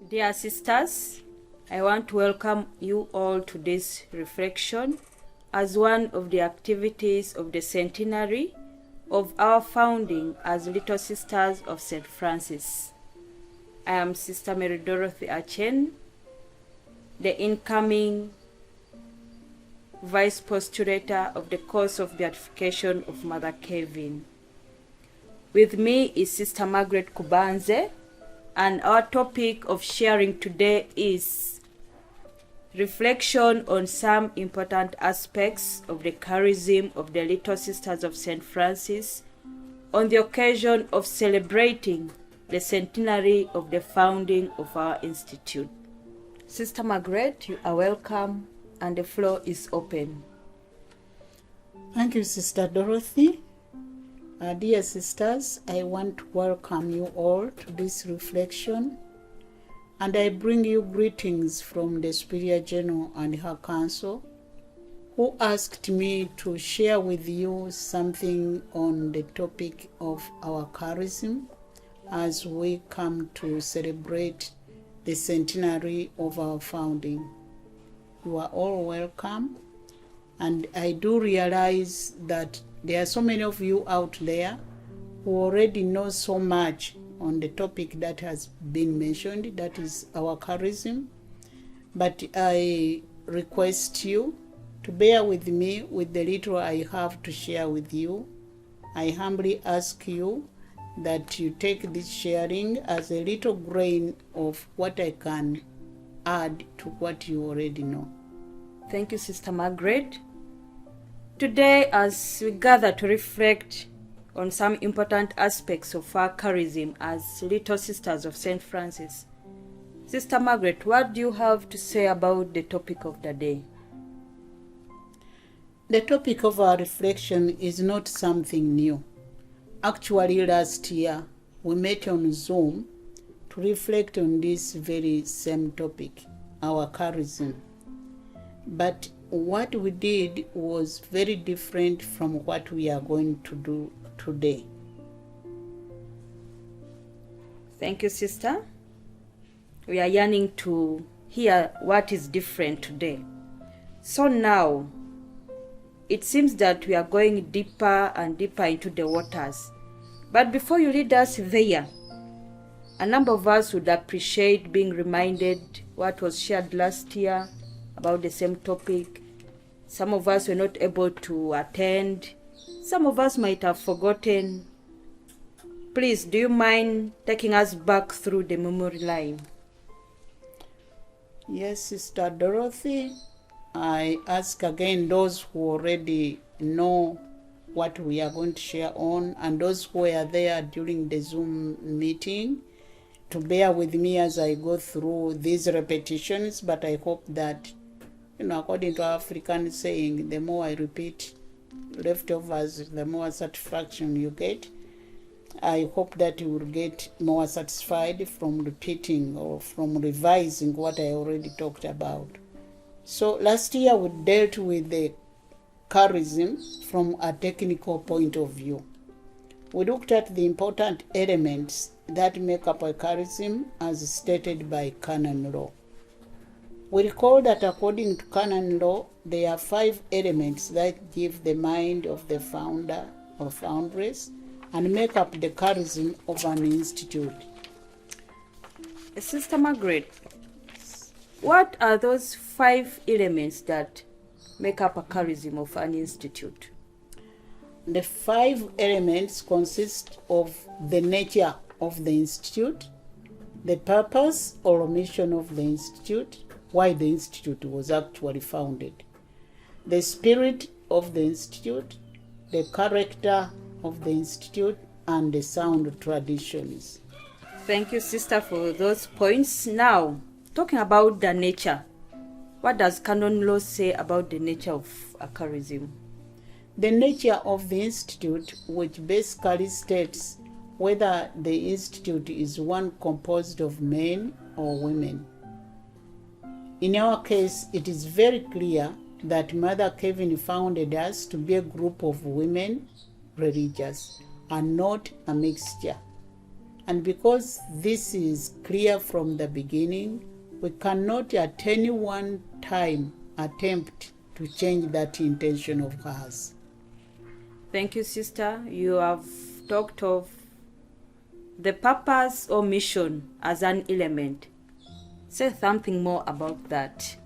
Dear sisters, I want to welcome you all to this reflection as one of the activities of the centenary of our founding as Little Sisters of St. Francis. I am Sister Mary Dorothy Achen, the incoming Vice Postulator of the course of beatification of Mother Kevin. With me is Sister Margaret Kubanze, and our topic of sharing today is reflection on some important aspects of the charism of the Little Sisters of St. Francis on the occasion of celebrating the centenary of the founding of our institute. Sister Margaret, you are welcome, and the floor is open. Thank you, Sister Dorothy. Dear sisters, I want to welcome you all to this reflection, and I bring you greetings from the Superior General and her Council, who asked me to share with you something on the topic of our charism as we come to celebrate the centenary of our founding. You are all welcome, and I do realize that there are so many of you out there who already know so much on the topic that has been mentioned, that is our charism. But I request you to bear with me with the little I have to share with you. I humbly ask you that you take this sharing as a little grain of what I can add to what you already know. Thank you, Sister Margaret. Today, as we gather to reflect on some important aspects of our charism as Little Sisters of St. Francis, Sister Margaret, what do you have to say about the topic of the day? The topic of our reflection is not something new. Actually, last year, we met on Zoom to reflect on this very same topic, our charism. But what we did was very different from what we are going to do today. Thank you, Sister. We are yearning to hear what is different today. So now, it seems that we are going deeper and deeper into the waters. But before you lead us there, a number of us would appreciate being reminded what was shared last year about the same topic. Some of us were not able to attend. Some of us might have forgotten. Please, do you mind taking us back through the memory line? Yes, Sister Dorothy. I ask again those who already know what we are going to share on, and those who were there during the Zoom meeting, to bear with me as I go through these repetitions, but I hope that, according to our African saying, the more I repeat leftovers, the more satisfaction you get. I hope that you will get more satisfied from repeating or from revising what I already talked about. So last year we dealt with the charism from a technical point of view. We looked at the important elements that make up a charism as stated by canon law. We recall that according to canon law, there are 5 elements that give the mind of the founder or foundress and make up the charism of an institute. Sister Margaret, what are those 5 elements that make up a charism of an institute? The 5 elements consist of the nature of the institute, the purpose or mission of the institute, why the institute was actually founded, the spirit of the institute, the character of the institute, and the sound traditions. Thank you, Sister, for those points. Now, talking about the nature, what does canon law say about the nature of a charism? The nature of the institute, which basically states whether the institute is one composed of men or women. In our case, it is very clear that Mother Kevin founded us to be a group of women religious and not a mixture. And because this is clear from the beginning, we cannot at any one time attempt to change that intention of hers. Thank you, sister. You have talked of the purpose or mission as an element. Say something more about that.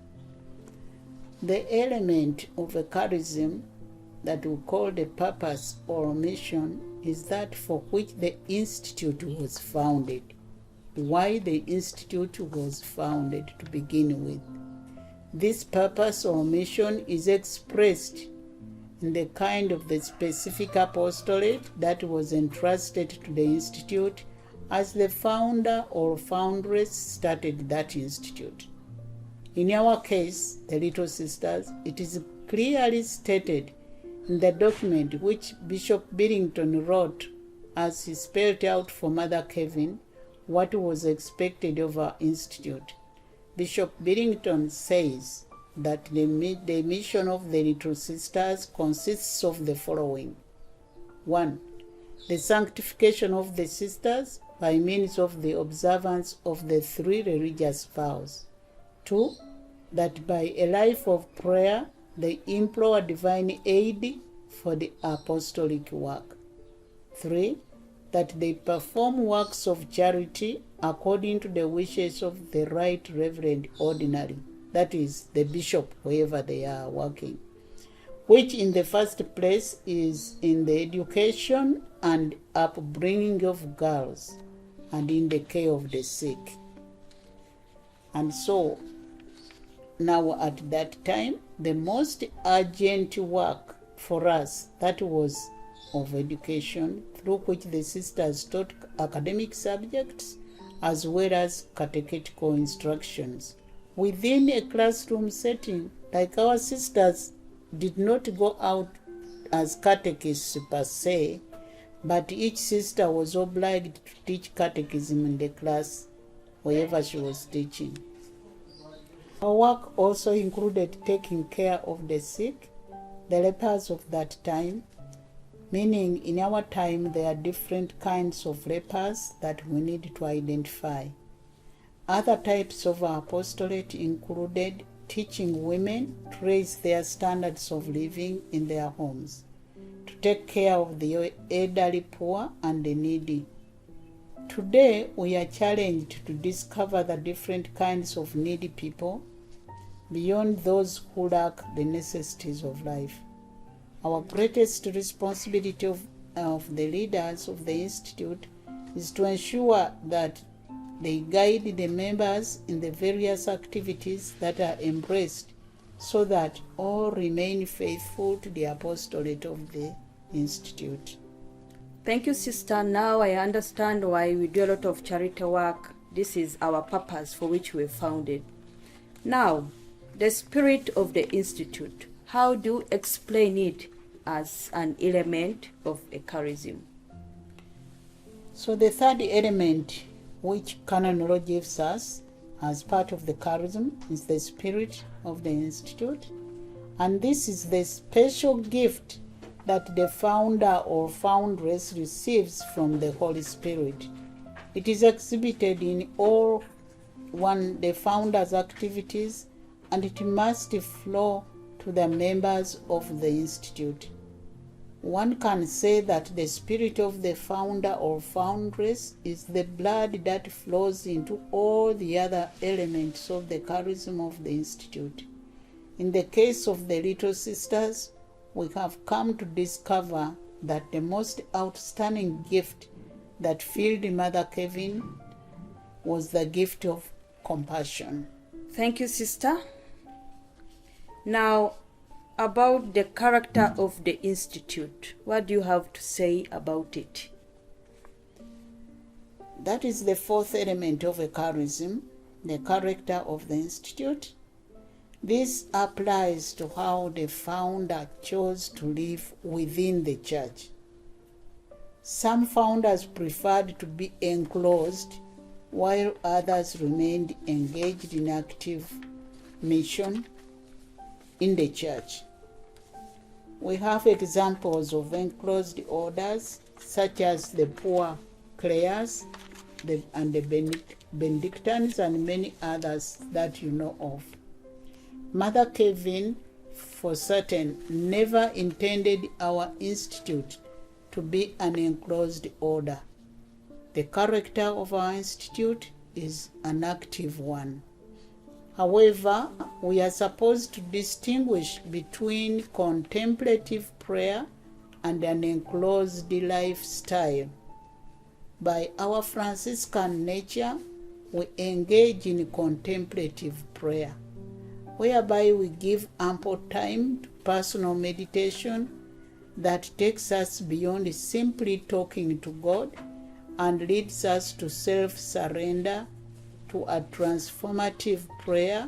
The element of a charism that we call the purpose or mission is that for which the institute was founded. Why the institute was founded to begin with. This purpose or mission is expressed in the kind of the specific apostolate that was entrusted to the institute as the founder or foundress started that institute. In our case, the Little Sisters, it is clearly stated in the document which Bishop Billington wrote as he spelled out for Mother Kevin what was expected of our institute. Bishop Billington says that the mission of the Little Sisters consists of the following. 1. The sanctification of the sisters by means of the observance of the 3 religious vows. 2. That by a life of prayer they implore divine aid for the apostolic work. 3. That they perform works of charity according to the wishes of the Right Reverend Ordinary, that is, the bishop, wherever they are working, which in the first place is in the education and upbringing of girls and in the care of the sick. And so, now at that time, the most urgent work for us, that was of education, through which the sisters taught academic subjects as well as catechetical instructions. Within a classroom setting, like our sisters did not go out as catechists per se, but each sister was obliged to teach catechism in the class wherever she was teaching. Our work also included taking care of the sick, the lepers of that time, meaning in our time there are different kinds of lepers that we need to identify. Other types of our apostolate included teaching women to raise their standards of living in their homes, to take care of the elderly poor and the needy. Today we are challenged to discover the different kinds of needy people beyond those who lack the necessities of life. Our greatest responsibility of the leaders of the Institute is to ensure that they guide the members in the various activities that are embraced so that all remain faithful to the apostolate of the Institute. Thank you, sister. Now I understand why we do a lot of charity work. This is our purpose for which we were founded. Now, the spirit of the Institute. How do you explain it as an element of a charism? So the third element which canon law gives us as part of the charism is the spirit of the Institute. And this is the special gift that the founder or foundress receives from the Holy Spirit. It is exhibited in all the founder's activities, and it must flow to the members of the Institute. One can say that the spirit of the founder or foundress is the blood that flows into all the other elements of the charism of the Institute. In the case of the Little Sisters, we have come to discover that the most outstanding gift that filled Mother Kevin was the gift of compassion. Thank you, sister. Now, about the character of the Institute, what do you have to say about it? That is the fourth element of a charism, the character of the Institute. This applies to how the founder chose to live within the church. Some founders preferred to be enclosed, while others remained engaged in active mission in the church. We have examples of enclosed orders, such as the Poor Clares the Benedictines and many others that you know of. Mother Kevin, for certain, never intended our institute to be an enclosed order. The character of our institute is an active one. However, we are supposed to distinguish between contemplative prayer and an enclosed lifestyle. By our Franciscan nature, we engage in contemplative prayer, whereby we give ample time to personal meditation that takes us beyond simply talking to God and leads us to self-surrender, to a transformative prayer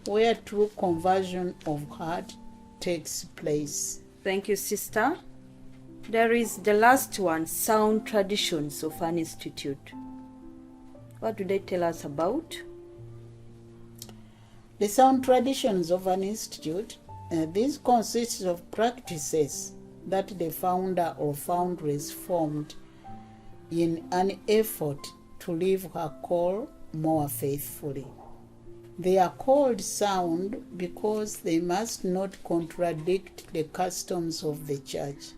where true conversion of heart takes place. Thank you, sister. There is the last one, sound traditions of an institute. What do they tell us about? The sound traditions of an institute, these consist of practices that the founder or foundress formed in an effort to live her call more faithfully. They are called sound because they must not contradict the customs of the church.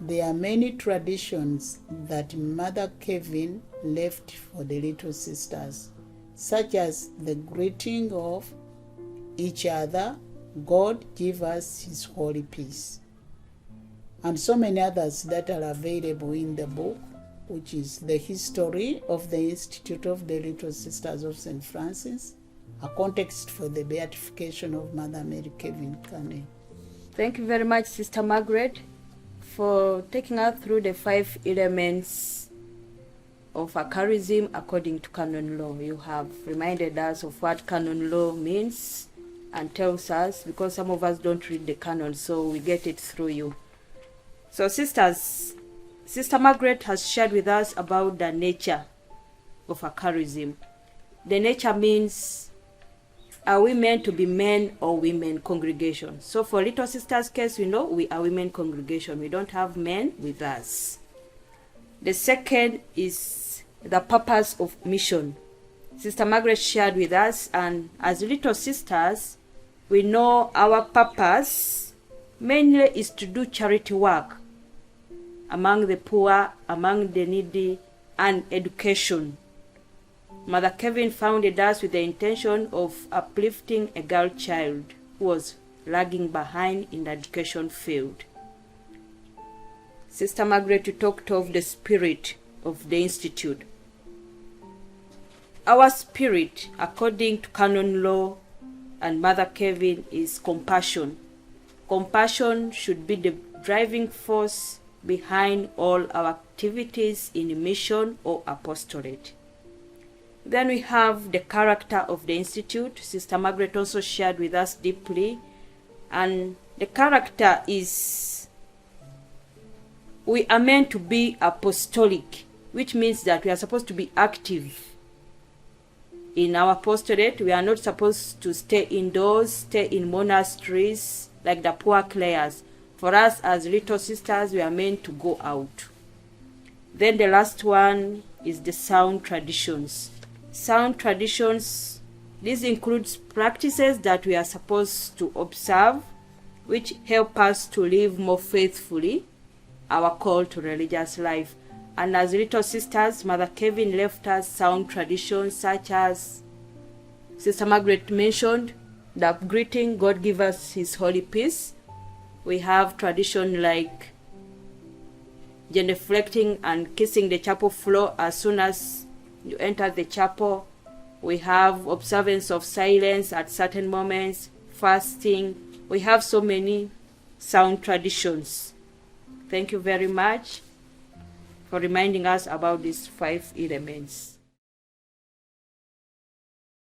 There are many traditions that Mother Kevin left for the little sisters, such as the greeting of each other, God give us his holy peace, and so many others that are available in the book, which is the history of the Institute of the Little Sisters of St. Francis, a context for the beatification of Mother Mary Kevin Carney. Thank you very much, Sister Margaret, for taking us through the 5 elements of a charism according to canon law. You have reminded us of what canon law means and tells us, because some of us don't read the canon, so we get it through you. So sisters, Sister Margaret has shared with us about the nature of a charism. The nature means, are we meant to be men or women congregation? So for Little Sisters' case, we know we are women congregation. We don't have men with us. The second is the purpose of mission. Sister Margaret shared with us, and as Little Sisters, we know our purpose mainly is to do charity work among the poor, among the needy, and education. Mother Kevin founded us with the intention of uplifting a girl child who was lagging behind in the education field. Sister Margaret, you talked of the spirit of the Institute. Our spirit, according to canon law and Mother Kevin, is compassion. Compassion should be the driving force behind all our activities in mission or apostolate. Then we have the character of the Institute. Sister Margaret also shared with us deeply, and the character is, we are meant to be apostolic, which means that we are supposed to be active in our apostolate. We are not supposed to stay indoors, stay in monasteries like the poor clerks. For us as Little Sisters, we are meant to go out. Then the last one is the sound traditions. Sound traditions, this includes practices that we are supposed to observe, which help us to live more faithfully our call to religious life. And as Little Sisters, Mother Kevin left us sound traditions such as Sister Margaret mentioned, the greeting, God give us his holy peace. We have tradition like genuflecting and kissing the chapel floor as soon as you enter the chapel. We have observance of silence at certain moments, fasting. We have so many sound traditions. Thank you very much for reminding us about these 5 elements.